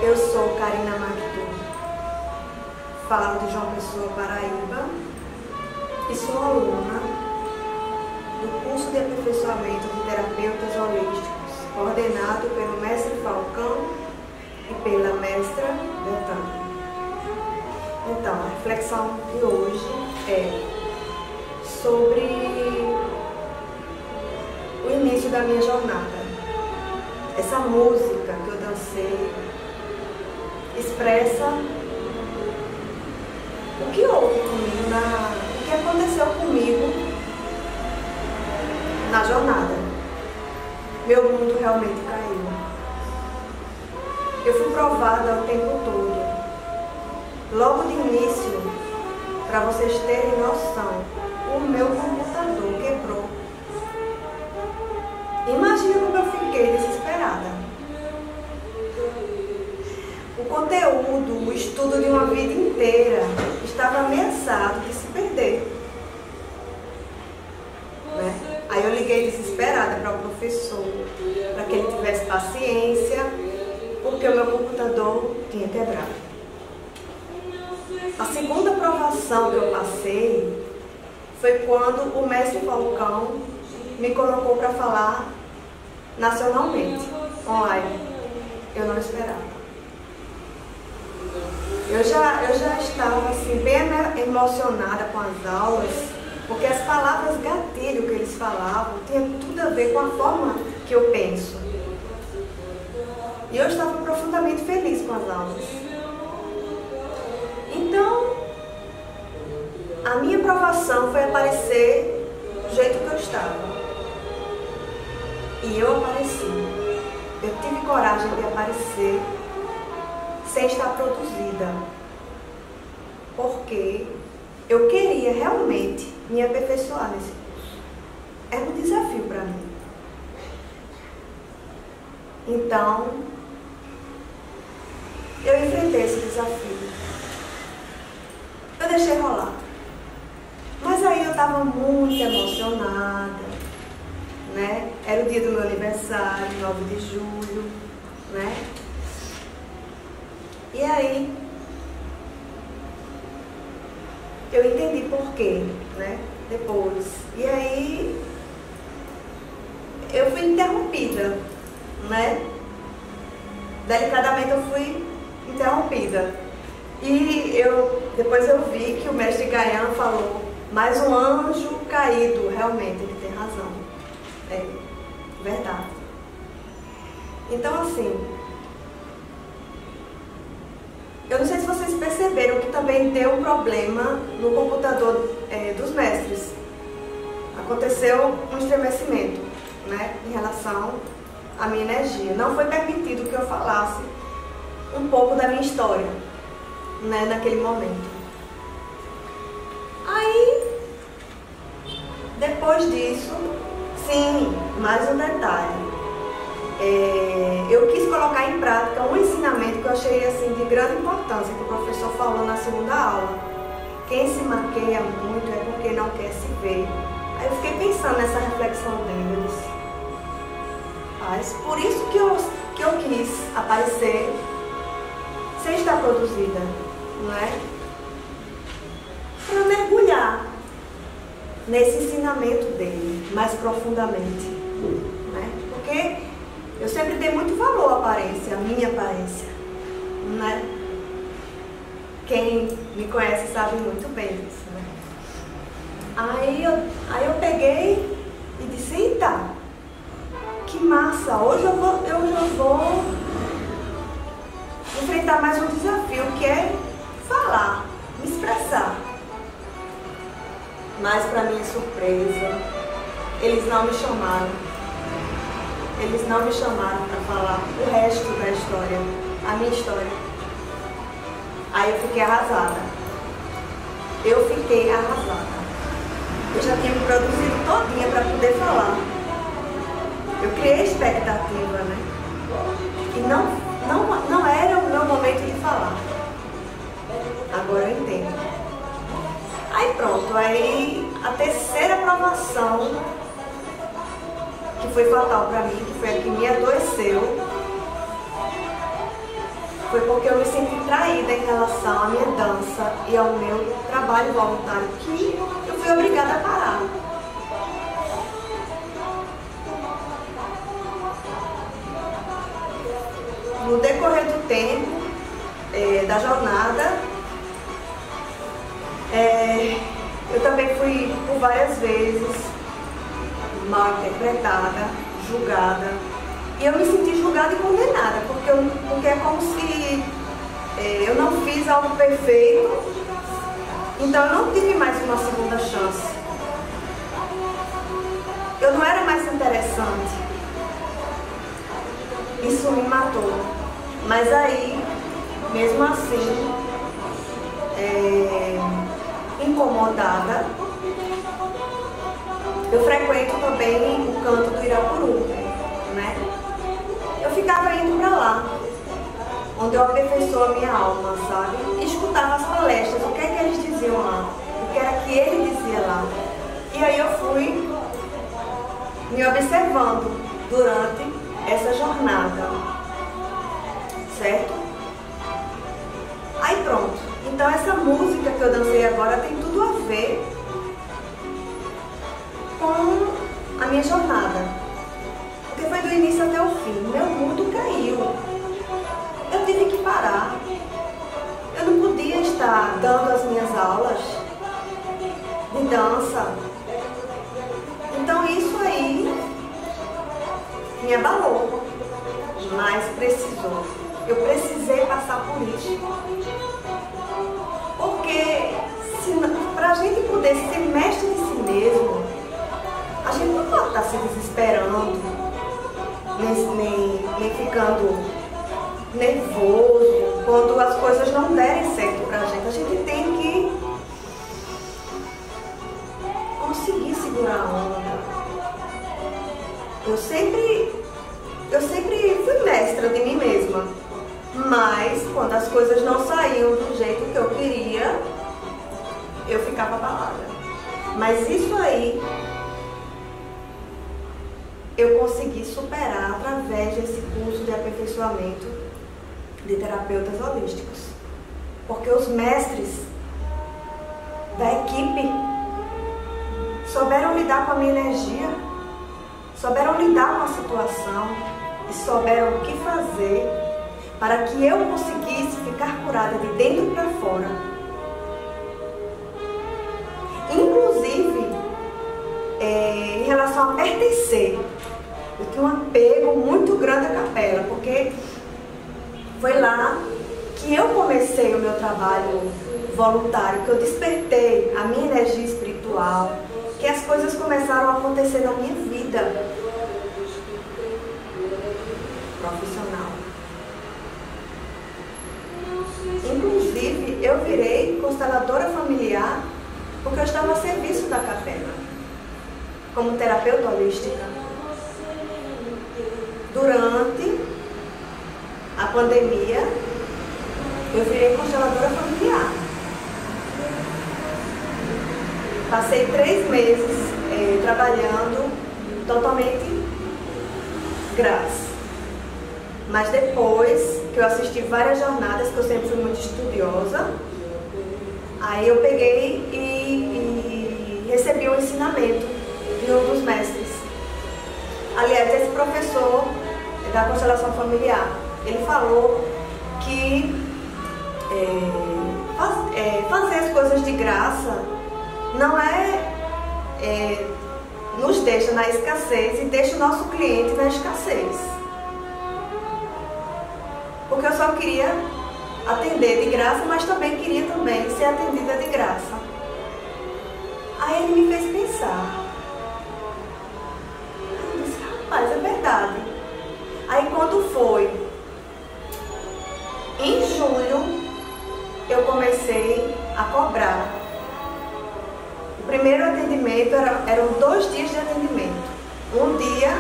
Eu sou Karina Mactu, falo de João Pessoa, Paraíba, e sou aluna do curso de aperfeiçoamento de terapeutas holísticos, coordenado pelo mestre Falcão e pela mestra Betânia. Então, a reflexão de hoje é sobre o início da minha jornada. Essa música que eu dancei expressa o que houve comigo, o que aconteceu comigo na jornada. Meu mundo realmente caiu. Eu fui provada o tempo todo. Logo de início, para vocês terem noção, o meu computador quebrou. Imagina como eu fiquei desesperada. O conteúdo, o estudo de uma vida inteira estava ameaçado de se perder. Né? Aí eu liguei desesperada para o professor, para que ele tivesse paciência, porque o meu computador tinha quebrado. A segunda provação que eu passei foi quando o mestre Falcão me colocou para falar nacionalmente, online. Eu não esperava. Eu já estava assim, bem emocionada com as aulas, porque as palavras gatilho que eles falavam tinham tudo a ver com a forma que eu penso. E eu estava profundamente feliz com as aulas. Então, a minha provação foi aparecer do jeito que eu estava. E eu apareci. Eu tive coragem de aparecer sem estar produzida. Porque eu queria realmente me aperfeiçoar nesse curso. Era um desafio para mim. Então, eu enfrentei esse desafio. Eu deixei rolar. Mas aí eu estava muito emocionada, né? Era o dia do meu aniversário, 9 de julho, né? E aí, eu entendi por quê, né? Depois. E aí, eu fui interrompida, né? Delicadamente eu fui interrompida. E depois eu vi que o mestre Gaian falou, mas um anjo caído, realmente, ele tem razão. É verdade. Então, assim, eu não sei se vocês perceberam que também deu um problema no computador dos mestres. Aconteceu um estremecimento, né, em relação à minha energia. Não foi permitido que eu falasse um pouco da minha história, né, naquele momento. Aí, depois disso, sim, mais um detalhe. Eu quis colocar em prática um ensinamento que eu achei assim, de grande importância, que o professor falou na segunda aula. Quem se maqueia muito é porque não quer se ver. Aí eu fiquei pensando nessa reflexão dele. Eu disse, mas por isso que eu quis aparecer sem estar produzida, não é? Para mergulhar nesse ensinamento dele mais profundamente, né? Porque eu sempre dei muito valor à aparência, à minha aparência, né? Quem me conhece sabe muito bem disso, né? Aí eu peguei e disse, eita, que massa, hoje eu vou enfrentar mais um desafio, que é falar, me expressar. Mas, para minha surpresa, eles não me chamaram. Eles não me chamaram para falar o resto da história, a minha história. Aí eu fiquei arrasada. Eu fiquei arrasada. Eu já tinha me produzido todinha para poder falar. Eu criei expectativa, né? E não era o meu momento de falar. Agora eu entendo. Aí pronto, aí a terceira provação, que foi fatal para mim, que foi a que me adoeceu, foi porque eu me senti traída em relação à minha dança e ao meu trabalho voluntário, que eu fui obrigada a parar. No decorrer do tempo, da jornada, eu também fui por várias vezes mal interpretada, julgada. E eu me senti julgada e condenada, porque é como se eu não fiz algo perfeito, então eu não tive mais uma segunda chance. Eu não era mais interessante. Isso me matou. Mas aí, mesmo assim, incomodada, eu frequento também o canto do Irapuru, né? Eu ficava indo pra lá, onde eu aperfeiçoo a minha alma, sabe? E escutava as palestras, o que é que eles diziam lá, o que era que ele dizia lá. E aí eu fui me observando durante essa jornada, certo? Aí pronto. Então essa música que eu dancei agora tem tudo a ver com a minha jornada. Porque foi do início até o fim. Meu mundo caiu. Eu tive que parar. Eu não podia estar dando as minhas aulas de dança. Então isso aí me abalou. Mas precisou. Eu precisei passar por isso. Porque para a gente poder ser mestre de si mesmo, a gente não pode estar se desesperando, nem ficando nervoso quando as coisas não derem certo pra gente. A gente tem que conseguir segurar a onda. Eu sempre fui mestra de mim mesma, mas quando as coisas não saíam do jeito que eu queria, eu ficava abalada. Mas isso aí eu consegui superar através desse curso de aperfeiçoamento de terapeutas holísticos. Porque os mestres da equipe souberam lidar com a minha energia, souberam lidar com a situação e souberam o que fazer para que eu conseguisse ficar curada de dentro para fora. Inclusive, em relação a pertencer, eu tinha um apego muito grande à capela, porque foi lá que eu comecei o meu trabalho voluntário, que eu despertei a minha energia espiritual, que as coisas começaram a acontecer na minha vida profissional. Inclusive, eu virei consteladora familiar porque eu estava a serviço da capela, como terapeuta holística. Durante a pandemia, eu virei consteladora familiar. Passei 3 meses trabalhando totalmente grátis. Mas depois que eu assisti várias jornadas, que eu sempre fui muito estudiosa, aí eu peguei e recebi um ensinamento de um dos mestres. Aliás, esse professor da constelação familiar, ele falou que fazer as coisas de graça não nos deixa na escassez e deixa o nosso cliente na escassez. Porque eu só queria atender de graça, mas também queria ser atendida de graça. Aí ele me fez pensar. Eu disse, rapaz, é verdade. Aí quando foi em julho, eu comecei a cobrar. O primeiro atendimento eram 2 dias de atendimento. Um dia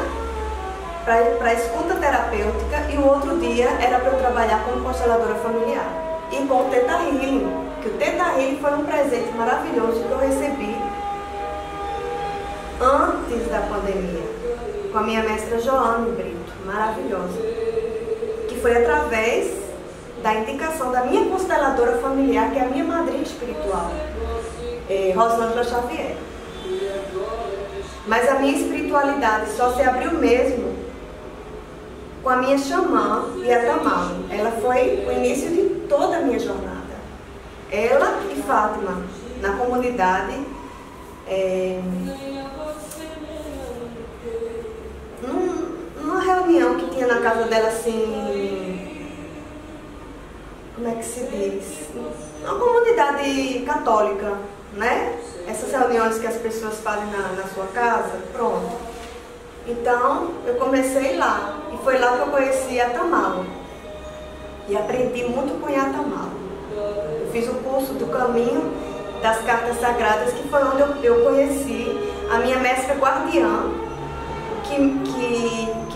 para escuta terapêutica e o outro dia era para eu trabalhar como consteladora familiar. E com o Theta Healing, que o Theta Healing foi um presente maravilhoso que eu recebi antes da pandemia, com a minha mestra Joane Brito, maravilhosa, que foi através da indicação da minha consteladora familiar, que é a minha madrinha espiritual, Rosângela Xavier. Mas a minha espiritualidade só se abriu mesmo com a minha xamã, Yatamalo. Ela foi o início de toda a minha jornada. Ela e Fátima, na comunidade, numa reunião que tinha na casa dela, assim, como é que se diz? Uma comunidade católica, né? Essas reuniões que as pessoas fazem na sua casa, pronto. Então, eu comecei lá, e foi lá que eu conheci Yatamalo. E aprendi muito com Yatamalo. Eu fiz o curso do Caminho das Cartas Sagradas, que foi onde eu conheci a minha mestra guardiã, que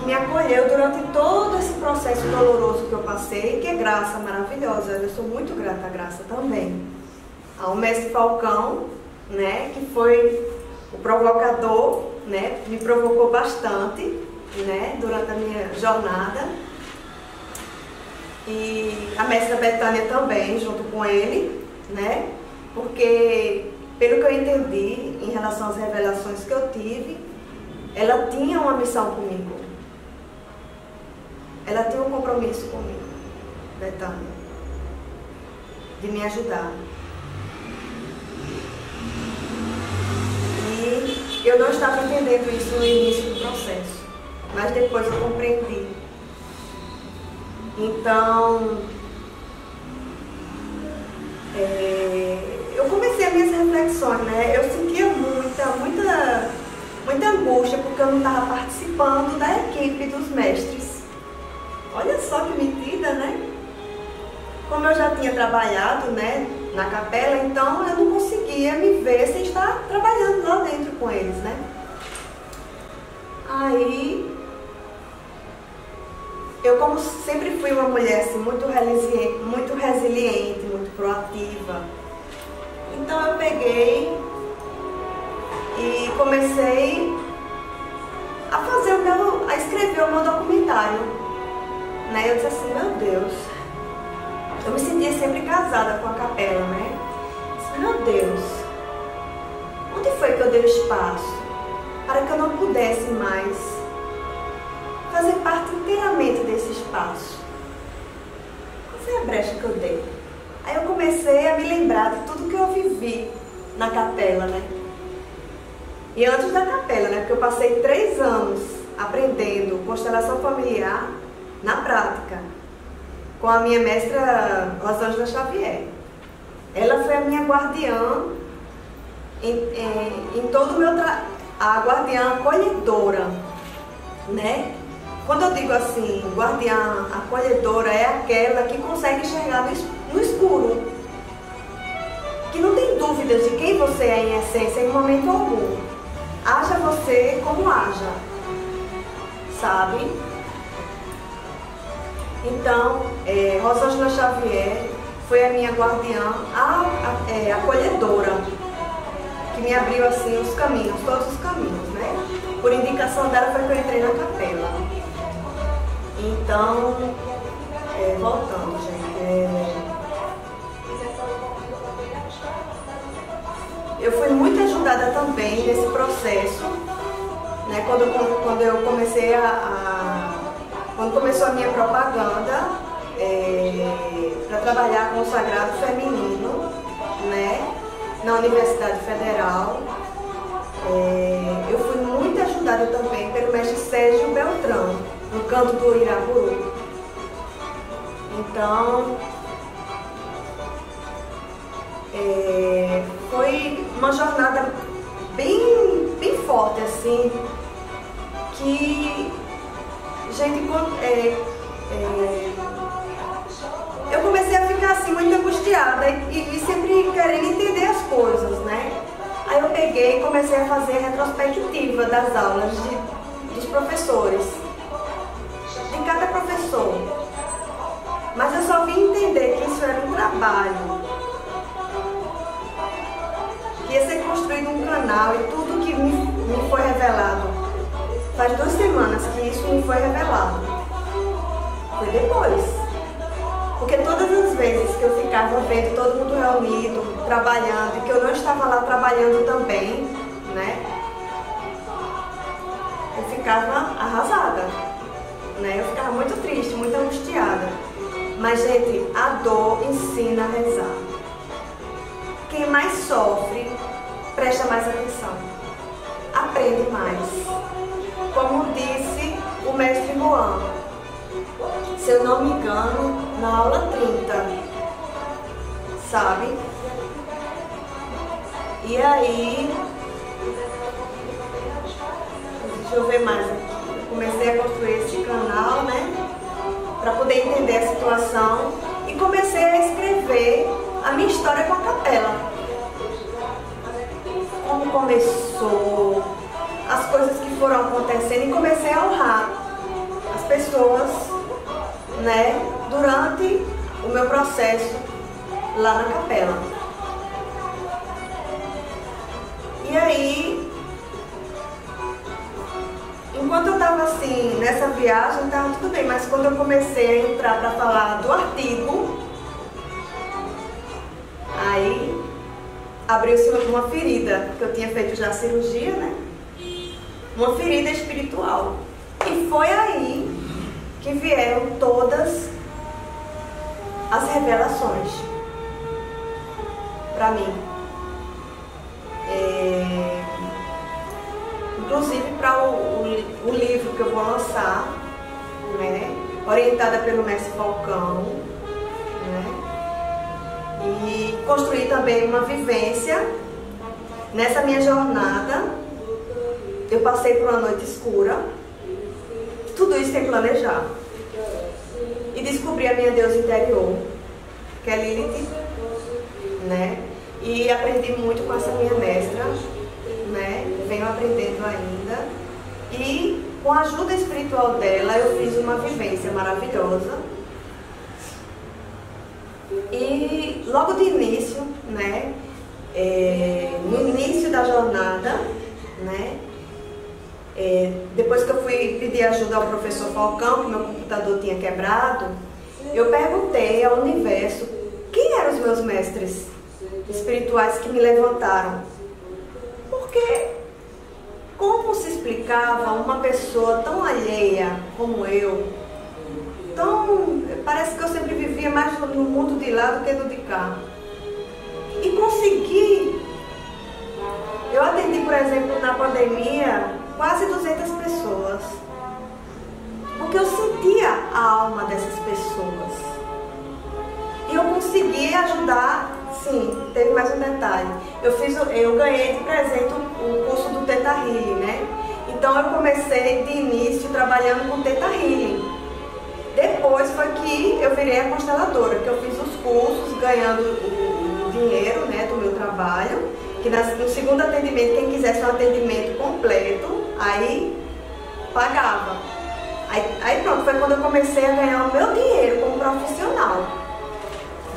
me acolheu durante todo esse processo doloroso que eu passei, que é graça maravilhosa. Eu sou muito grata à graça também. Ao mestre Falcão, né, que foi o provocador, né, me provocou bastante, né, durante a minha jornada. E a mestra Betânia também, junto com ele, né, porque, pelo que eu entendi em relação às revelações que eu tive, ela tinha uma missão comigo. Ela tinha um compromisso comigo, Betânia, de me ajudar. E eu não estava entendendo isso no início do processo, mas depois eu compreendi. Então, eu comecei as minhas reflexões, né? Eu sentia muita angústia porque eu não estava participando da equipe dos mestres. Olha só que metida, né? Como eu já tinha trabalhado, né, na capela, então eu não conseguia me ver sem estar trabalhando lá dentro com eles, né? Aí, eu, como sempre fui uma mulher assim, muito resiliente, muito proativa, então eu peguei e comecei a escrever o meu documentário, né? Eu disse assim, meu Deus, eu me sentia sempre casada com a capela, né? Eu disse, meu Deus, onde foi que eu dei espaço para que eu não pudesse mais fazer parte inteiramente desse espaço? Qual foi a brecha que eu dei? Aí eu comecei a me lembrar de tudo que eu vivi na capela, né? E antes da capela, né? Porque eu passei 3 anos aprendendo constelação familiar na prática, com a minha mestra Rosângela Xavier. Ela foi a minha guardiã em todo o meu trabalho, a guardiã acolhedora, né? Quando eu digo assim, guardiã acolhedora, é aquela que consegue enxergar no escuro, que não tem dúvidas de quem você é em essência em momento algum. Haja você como haja, sabe? Então, Rosângela Xavier foi a minha guardiã acolhedora, que me abriu assim os caminhos, todos os caminhos, né? Por indicação dela foi que eu entrei na capela. Então, voltando, gente, eu fui muito ajudada também nesse processo, né? Quando eu comecei quando começou a minha propaganda para trabalhar com o Sagrado Feminino, né, na Universidade Federal, eu fui muito ajudada também pelo mestre Sérgio Beltrão, no canto do Iraburu. Então, foi uma jornada bem forte, assim, que, gente, eu comecei a ficar assim muito angustiada e sempre querendo entender as coisas, né? Aí eu peguei e comecei a fazer a retrospectiva das aulas dos professores, de cada professor. Mas eu só vim entender que isso era um trabalho, que ia ser construído um canal, e tudo que me foi revelado. Faz 2 semanas que isso me foi revelado. Foi depois. Porque toda todas as vezes que eu ficava vendo todo mundo reunido, trabalhando, e que eu não estava lá trabalhando também, né? Eu ficava arrasada, né? Eu ficava muito triste, muito angustiada. Mas, gente, a dor ensina a rezar. Quem mais sofre, presta mais atenção, aprende mais. Como disse o mestre Juan, se eu não me engano, na aula 30, sabe? E aí, deixa eu ver mais aqui. Eu comecei a construir esse canal, né? Para poder entender a situação e comecei a escrever a minha história com a capela. Como começou, as coisas que foram acontecendo, e comecei a honrar as pessoas, né, durante o meu processo lá na capela. E aí, enquanto eu estava assim, nessa viagem, estava tudo bem, mas quando eu comecei a entrar para falar do artigo, aí abriu-se uma ferida, que eu tinha feito já a cirurgia, né? Uma ferida espiritual. E foi aí que vieram todas as revelações para mim. Inclusive para o livro que eu vou lançar, né? Orientada pelo mestre Falcão, né? E construir também uma vivência. Nessa minha jornada, eu passei por uma noite escura, tudo isso sem planejar, e descobri a minha deusa interior, que é Lilith, né? E aprendi muito com essa minha mestra, né? Venho aprendendo ainda, e com a ajuda espiritual dela eu fiz uma vivência maravilhosa. E logo de início, né? No início da jornada, né? Depois que eu fui pedir ajuda ao professor Falcão, que meu computador tinha quebrado, eu perguntei ao universo quem eram os meus mestres espirituais que me levantaram. Porque como se explicava uma pessoa tão alheia como eu, parece que eu sempre vivia mais no mundo de lá do que no de cá, e consegui. Eu atendi, por exemplo, na pandemia, quase 200 pessoas, porque eu sentia a alma dessas pessoas, e eu consegui ajudar. Sim, teve mais um detalhe, eu ganhei de presente o curso do Theta Healing, né? Então eu comecei de início trabalhando com Theta Healing. Depois foi que eu virei a consteladora, que eu fiz os cursos ganhando o dinheiro, né, do meu trabalho, que no segundo atendimento, quem quisesse um atendimento completo, aí pagava. Aí pronto, foi quando eu comecei a ganhar o meu dinheiro como profissional,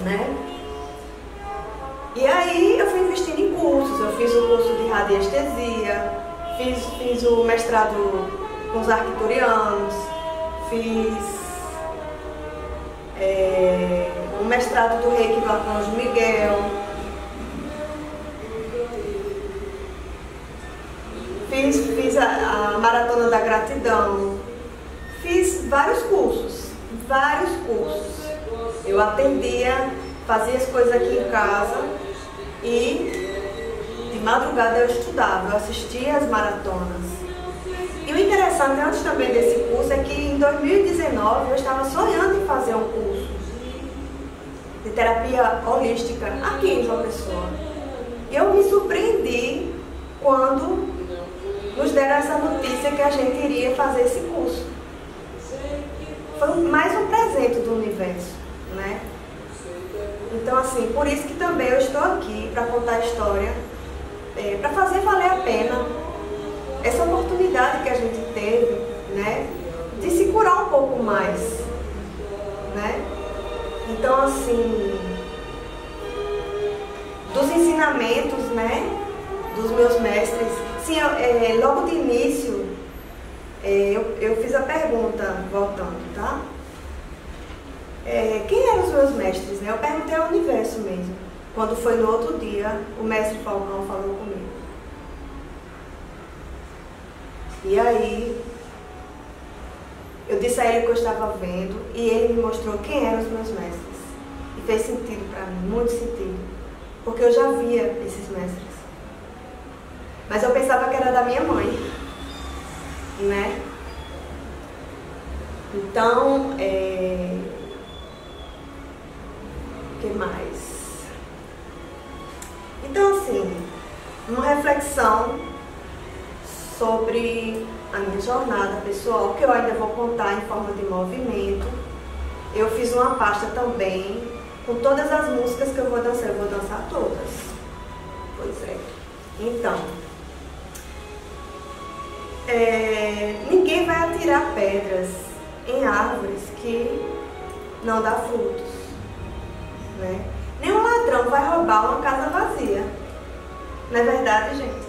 né? E aí eu fui investindo em cursos. Eu fiz o curso de radiestesia, fiz o mestrado com os arcturianos, fiz o mestrado do Reiki do Arcanjo Miguel, fiz a Maratona da Gratidão, fiz vários cursos. Eu atendia, fazia as coisas aqui em casa e de madrugada eu estudava, eu assistia as maratonas. E o interessante antes também desse curso é que em 2019 eu estava sonhando em fazer um curso de terapia holística aqui em João Pessoa. E eu me surpreendi quando nos deram essa notícia que a gente iria fazer esse curso. Foi mais um presente do universo, né? Então, assim, por isso que também eu estou aqui para contar a história, para fazer valer a pena essa oportunidade que a gente teve, né, de se curar um pouco mais, né? Então, assim, dos ensinamentos, né, dos meus mestres, sim, logo de início, eu fiz a pergunta, voltando, tá? quem eram os meus mestres, né? Eu perguntei ao universo mesmo. Quando foi no outro dia, o mestre Falcão falou comigo. E aí, eu disse a ele o que eu estava vendo e ele me mostrou quem eram os meus mestres. E fez sentido para mim, muito sentido. Porque eu já via esses mestres. Mas eu pensava que era da minha mãe, né? Então, o que mais? Então, assim, uma reflexão sobre a minha jornada pessoal, que eu ainda vou contar em forma de movimento. Eu fiz uma pasta também com todas as músicas que eu vou dançar todas. Pois é. Então, ninguém vai atirar pedras em árvores que não dá frutos, né? Nenhum ladrão vai roubar uma casa vazia. Não é verdade, gente?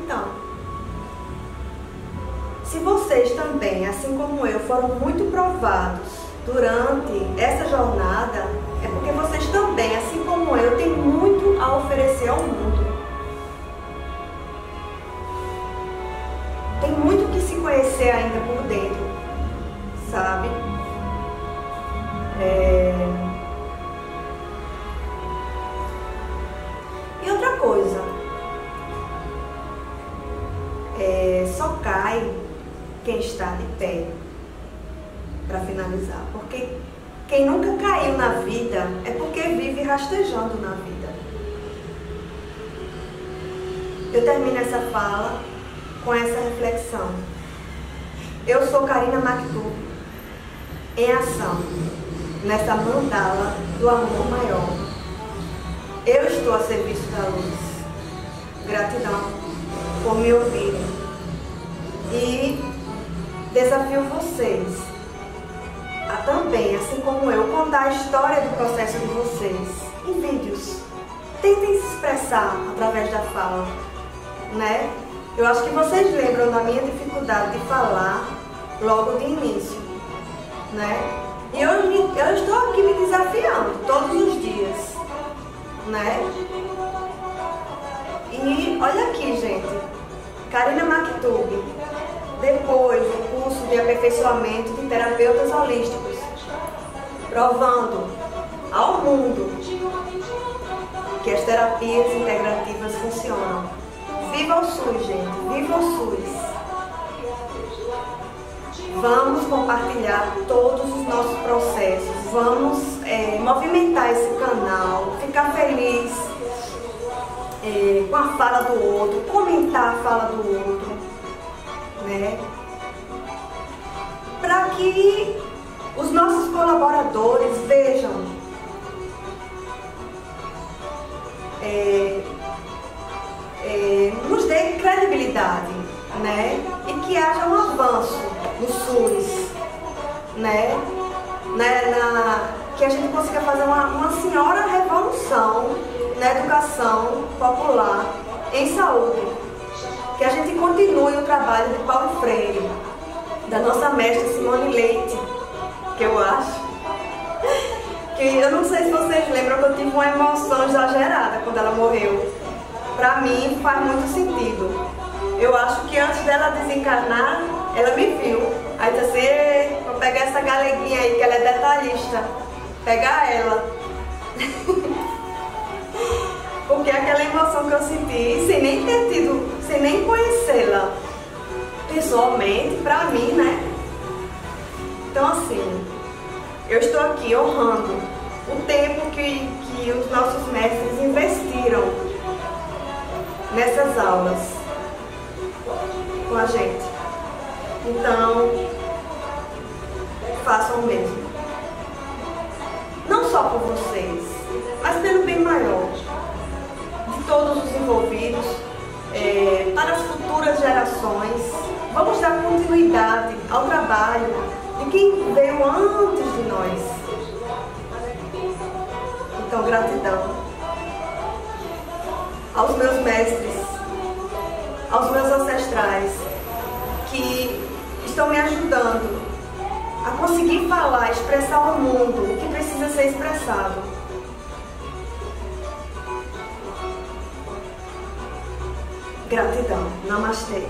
Então, se vocês também, assim como eu, foram muito provados durante essa jornada, é porque vocês também, assim como eu, têm muito a oferecer ao mundo. Tem muito que se conhecer ainda por dentro, sabe? E outra coisa, só cai quem está de pé, para finalizar, porque quem nunca caiu na vida é porque vive rastejando na vida. Eu termino essa fala com essa reflexão. Eu sou Karina Maktub, em ação, nessa mandala do amor maior. Eu estou a serviço da luz. Gratidão por me ouvirem. E desafio vocês a também, assim como eu, contar a história do processo de vocês em vídeos. Tentem se expressar através da fala, né? Eu acho que vocês lembram da minha dificuldade de falar logo de início, né? E eu estou aqui me desafiando todos os dias, né? E olha aqui, gente, Karina Maktub, depois do curso de aperfeiçoamento de terapeutas holísticos, provando ao mundo que as terapias integrativas funcionam. Viva o SUS, gente, viva o SUS. Vamos compartilhar todos os nossos processos, vamos movimentar esse canal, ficar feliz com a fala do outro, comentar a fala do outro, né? Para que os nossos colaboradores vejam nos dê credibilidade, né? E que haja um avanço no SUS, né? Que a gente consiga fazer uma senhora revolução na educação popular em saúde. Que a gente continue o trabalho de Paulo Freire, da nossa mestra Simone Leite, que eu acho que, eu não sei se vocês lembram, que eu tive uma emoção exagerada quando ela morreu. Pra mim faz muito sentido. Eu acho que antes dela desencarnar, ela me viu. Aí disse assim, vou pegar essa galeguinha aí, que ela é detalhista. Pegar ela. Porque aquela emoção que eu senti, sem nem ter tido, sem nem conhecê-la pessoalmente, pra mim, né? Então assim, eu estou aqui honrando o tempo que os nossos mestres investiram nessas aulas com a gente. Então, façam o mesmo. Não só por vocês, mas pelo bem maior de todos os envolvidos, para as futuras gerações. Vamos dar continuidade ao trabalho de quem veio antes de nós. Então, gratidão aos meus mestres, aos meus ancestrais, que estão me ajudando a conseguir falar, expressar ao mundo o que precisa ser expressado. Gratidão. Namastê.